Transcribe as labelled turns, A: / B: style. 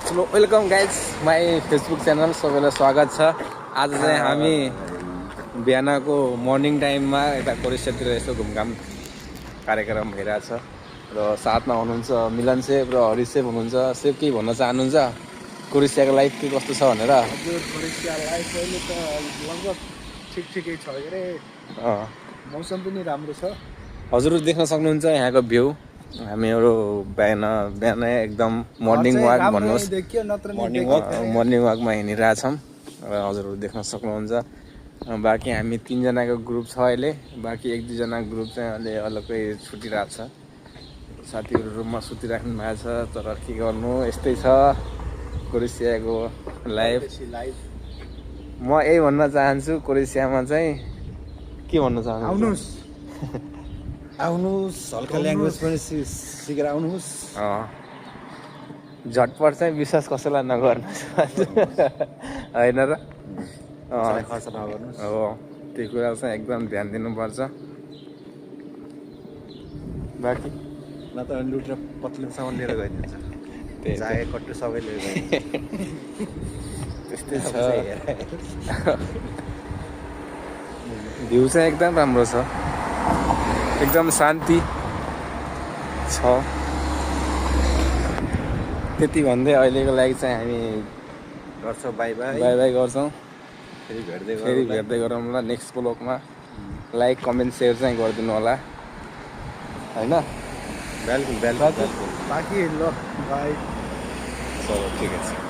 A: So welcome guys my Facebook channel सबैलाई स्वागत छ। आज चाहिँ हामी बिहानको मर्निङ टाइममा यता कोरेसियातिर यसो घुमघाम कार्यक्रम भइरहेछ र साथमा हुनुहुन्छ मिलन सेप र हरि सेप हुनुहुन्छ। सेप केही भन्न चाहनुहुन्छ कोरेसियाको लाइफ के कस्तो छ भनेर?
B: हजुर, कोरेसिया लाइफ अहिले त लगभग ठिकै छ अरे। मौसम पनि राम्रो छ।
A: हजुर देख्न सक्नुहुन्छ यहाँको भ्यू। हामीहरू बिहान एकदम मर्निङ वाक भन्नुहोस्, मर्निङ वाकमा हिँडिरहेछौँ र हजुरहरू देख्न सक्नुहुन्छ। बाँकी हामी 3 जनाको ग्रुप छ अहिले। बाँकी 1-2 जना ग्रुप चाहिँ अहिले अलग्गै छुटिरहेको छ। साथीहरू रुममा सुतिराख्नु भएको छ। तर के गर्नु, यस्तै छ कोरेसियाको लाइफ। म यही भन्न चाहन्छु, कोरेसियामा चाहिँ के भन्न चाहन्छु,
B: आउनुहोस् हल्का ल्याङ्ग्वेज पनि सिकेर आउनुहोस्।
A: झटपट चाहिँ विश्वास कसैलाई नगर्नुहोस् होइन र?
B: खर्च नगर्नुहोस्।
A: हो, त्यो कुरा चाहिँ एकदम ध्यान दिनुपर्छ। बाँकी
B: नत्र लुट र पत्लुङसम्म लिएर गइदिन्छ। चाहे कट्टु सबै लिएर
A: त्यस्तै छ। भ्यू चाहिँ एकदम राम्रो छ, एकदम शान्ति छ। त्यति भन्दै अहिलेको लागि चाहिँ हामी
B: गर्छौँ बाई
A: गर्छौँ।
B: फेरि
A: भेट्दै गरौँ ल नेक्स्ट ब्लगमा। लाइक कमेन्ट सेयर चाहिँ गरिदिनु होला होइन?
B: बिल्कुल बाँकी ल बाई।
A: चलो ठिकै छ।